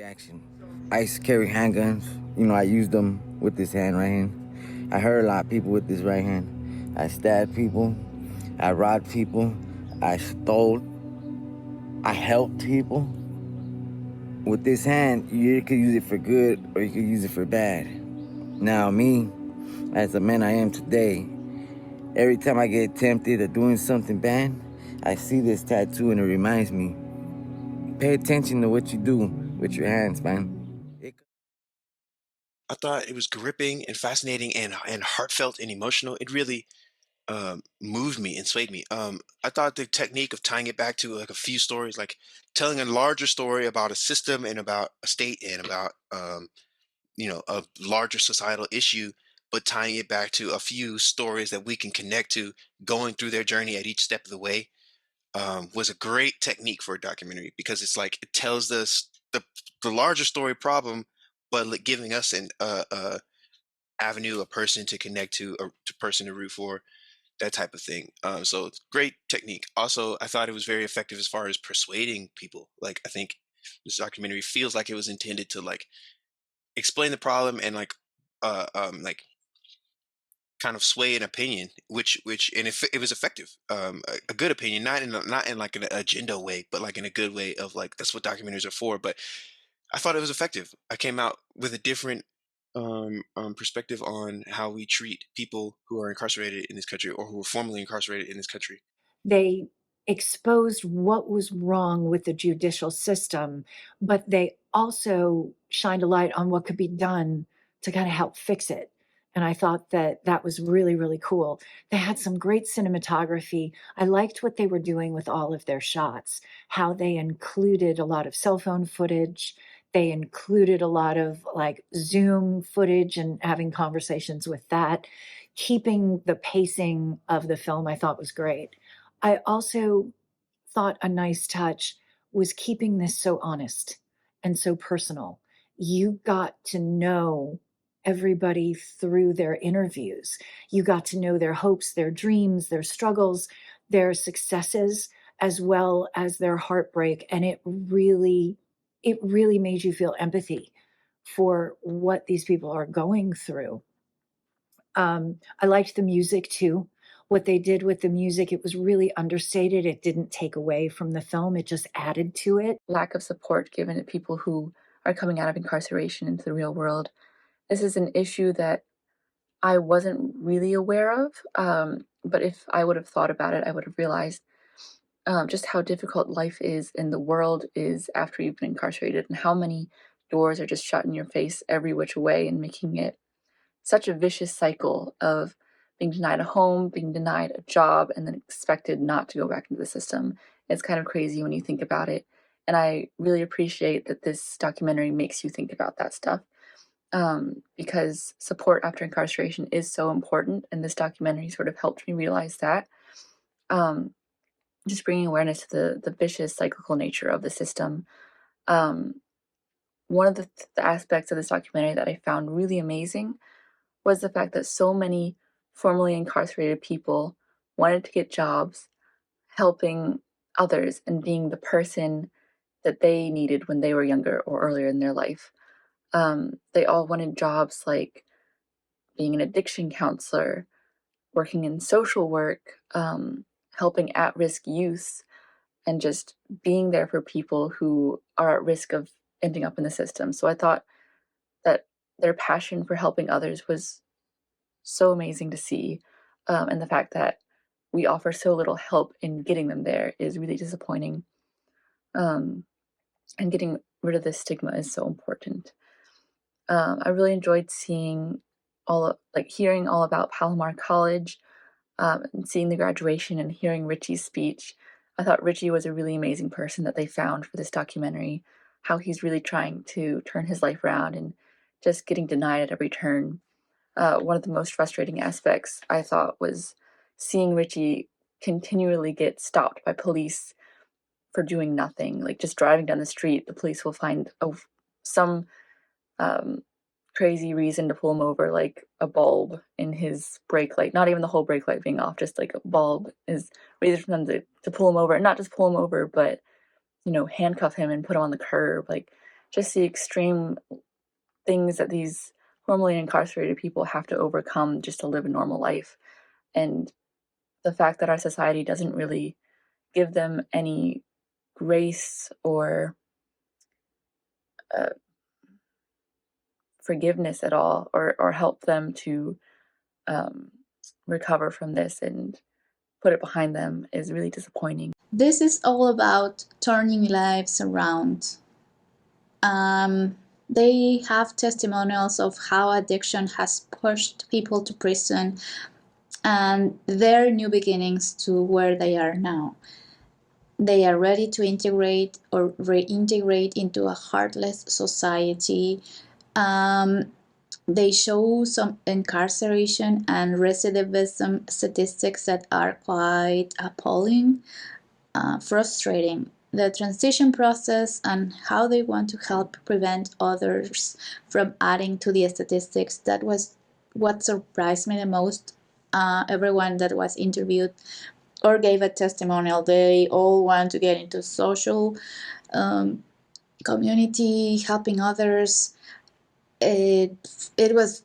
reaction. I used to carry handguns. I used them with this hand right here. I hurt a lot of people with this right hand. I stabbed people. I robbed people. I stole. I helped people. With this hand, you could use it for good or you could use it for bad. Now, me, as the man I am today, every time I get tempted of doing something bad, I see this tattoo and it reminds me, pay attention to what you do with your hands, man. I thought it was gripping and fascinating and heartfelt and emotional. It really moved me and swayed me. I thought the technique of tying it back to like a few stories, like telling a larger story about a system and about a state and about a larger societal issue, but tying it back to a few stories that we can connect to, going through their journey at each step of the way, was a great technique for a documentary because it's like it tells us the larger story problem, but like giving us an avenue, a person to connect to, a to person to root for, that type of thing. So it's great technique. Also, I thought it was very effective as far as persuading people. Like I think this documentary feels like it was intended to like explain the problem and like kind of sway an opinion, which and if it was effective, a good opinion, not in like an agenda way, but like in a good way of like that's what documentaries are for. But I thought it was effective. I came out with a different perspective on how we treat people who are incarcerated in this country or who were formerly incarcerated in this country. They exposed what was wrong with the judicial system, but they also shined a light on what could be done to kind of help fix it. And I thought that that was really, really cool. They had some great cinematography. I liked what they were doing with all of their shots, how they included a lot of cell phone footage. They included a lot of like Zoom footage and having conversations with that. Keeping the pacing of the film, I thought was great. I also thought a nice touch was keeping this so honest and so personal. You got to know everybody through their interviews. You got to know their hopes, their dreams, their struggles, their successes, as well as their heartbreak. And it really made you feel empathy for what these people are going through. I liked the music too. What they did with the music, it was really understated. It didn't take away from the film, it just added to it. Lack of support given to people who are coming out of incarceration into the real world. This is an issue that I wasn't really aware of, but if I would have thought about it, I would have realized just how difficult life is and the world is after you've been incarcerated, and how many doors are just shut in your face every which way, and making it such a vicious cycle of being denied a home, being denied a job, and then expected not to go back into the system. It's kind of crazy when you think about it. And I really appreciate that this documentary makes you think about that stuff, because support after incarceration is so important. And this documentary sort of helped me realize that. Um, just bringing awareness to the vicious cyclical nature of the system. Um, One of the aspects of this documentary that I found really amazing was the fact that so many formerly incarcerated people wanted to get jobs helping others and being the person that they needed when they were younger or earlier in their life. They all wanted jobs like being an addiction counselor, working in social work, helping at risk youth, and just being there for people who are at risk of ending up in the system. So I thought that their passion for helping others was so amazing to see. And the fact that we offer so little help in getting them there is really disappointing. Um, and getting rid of this stigma is so important. I really enjoyed seeing hearing all about Palomar College, and seeing the graduation and hearing Richie's speech. I thought Richie was a really amazing person that they found for this documentary, how he's really trying to turn his life around and just getting denied at every turn. One of the most frustrating aspects I thought was seeing Richie continually get stopped by police for doing nothing, like just driving down the street. The police will find some um, crazy reason to pull him over, like a bulb in his brake light, not even the whole brake light being off, just like a bulb is reason for them to pull him over, and not just pull him over, but handcuff him and put him on the curb. Like just the extreme things that these formerly incarcerated people have to overcome just to live a normal life. And the fact that our society doesn't really give them any grace or uh, forgiveness at all, or help them to um, recover from this and put it behind them is really disappointing. This is all about turning lives around. They have testimonials of how addiction has pushed people to prison and their new beginnings to where they are now. They are ready to integrate or reintegrate into a heartless society. They show some incarceration and recidivism statistics that are quite appalling, frustrating. The transition process and how they want to help prevent others from adding to the statistics, that was what surprised me the most. Everyone that was interviewed or gave a testimonial, they all want to get into social community, helping others. It was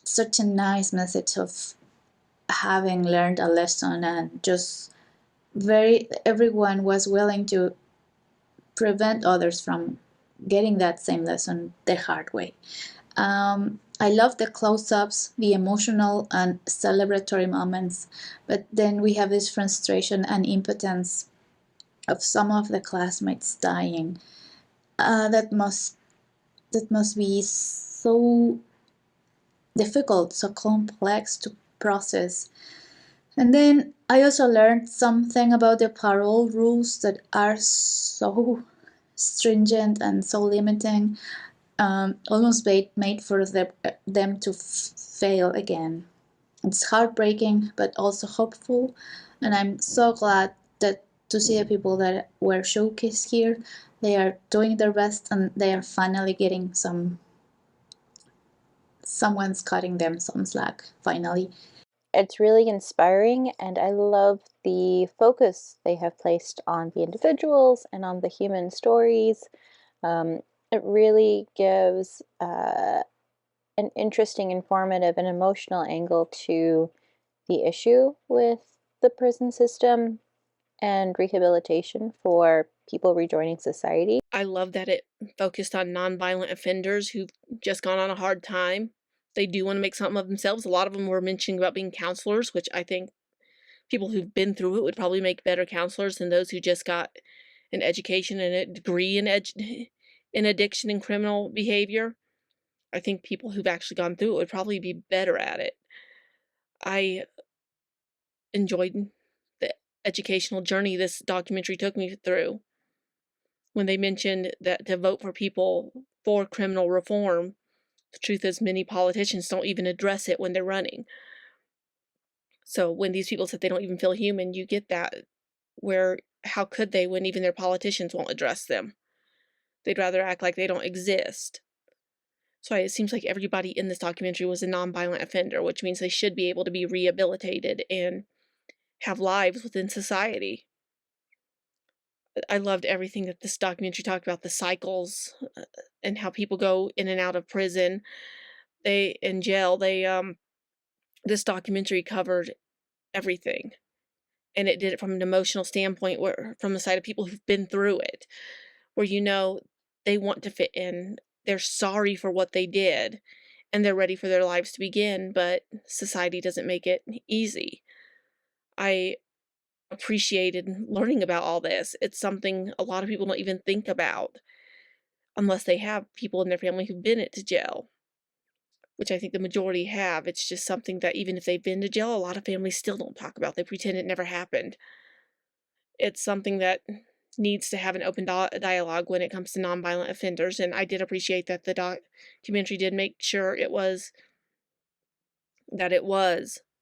such a nice message of having learned a lesson, and just everyone was willing to prevent others from getting that same lesson the hard way. I love the close-ups, the emotional and celebratory moments, but then we have this frustration and impotence of some of the classmates dying. That must be so difficult, so complex to process. And then I also learned something about the parole rules that are so stringent and so limiting, almost made for them to fail again. It's heartbreaking, but also hopeful, and I'm so glad that to see the people that were showcased here. They are doing their best, and they are finally getting someone's cutting them some slack, finally. It's really inspiring, and I love the focus they have placed on the individuals and on the human stories. It really gives an interesting, informative, and emotional angle to the issue with the prison system and rehabilitation for people rejoining society. I love that it focused on nonviolent offenders who've just gone on a hard time. They do want to make something of themselves. A lot of them were mentioning about being counselors, which I think people who've been through it would probably make better counselors than those who just got an education and a degree in addiction and criminal behavior. I think people who've actually gone through it would probably be better at it. I enjoyed the educational journey this documentary took me through. When they mentioned that to vote for people for criminal reform, the truth is many politicians don't even address it when they're running. So when these people said they don't even feel human, you get that, where how could they when even their politicians won't address them? They'd rather act like they don't exist. So it seems like everybody in this documentary was a nonviolent offender, which means they should be able to be rehabilitated and have lives within society. I loved everything that this documentary talked about, the cycles and how people go in and out of prison. In jail, this documentary covered everything. And it did it from an emotional standpoint, where from the side of people who've been through it, where they want to fit in. They're sorry for what they did and they're ready for their lives to begin, but society doesn't make it easy. I appreciated learning about all this. It's something a lot of people don't even think about unless they have people in their family who've been to jail, which I think the majority have. It's just something that even if they've been to jail, a lot of families still don't talk about. They pretend it never happened. It's something that needs to have an open dialogue when it comes to nonviolent offenders, and I did appreciate that the documentary did make sure it was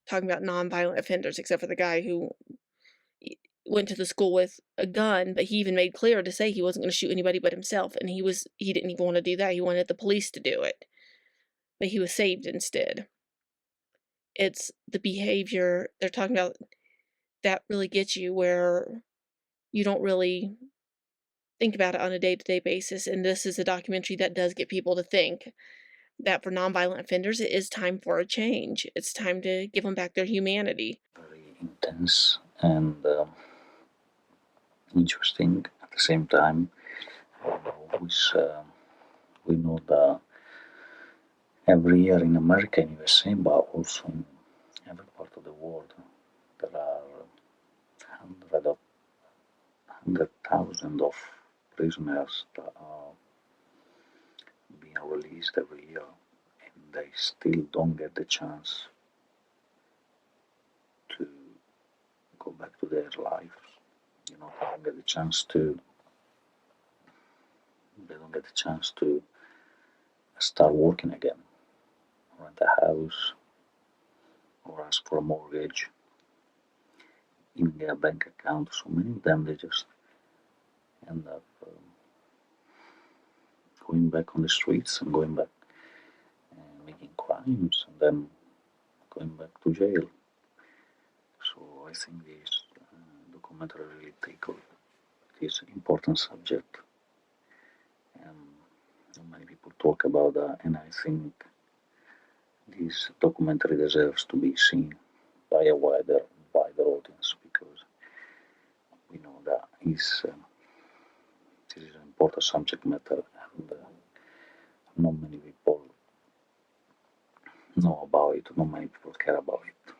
talking about nonviolent offenders, except for the guy who went to the school with a gun, but he even made clear to say he wasn't going to shoot anybody but himself, and he didn't even want to do that. He wanted the police to do it, but he was saved instead. It's the behavior they're talking about that really gets you, where you don't really think about it on a day-to-day basis, and this is a documentary that does get people to think that for nonviolent offenders, it is time for a change. It's time to give them back their humanity. Very intense and interesting at the same time. We know that every year in America and USA, but also in every part of the world, there are hundred thousands of prisoners that are being released every year, and they still don't get the chance to go back to their lives. You know, they don't get the chance to start working again, rent a house, or ask for a mortgage, even get a bank account. So many of them, they just end up going back on the streets and going back and making crimes and then going back to jail. So I think this documentary really tackles this important subject, and not many people talk about that. And I think this documentary deserves to be seen by a wider audience, because we know that this is an important subject matter, and not many people know about it. Not many people care about it.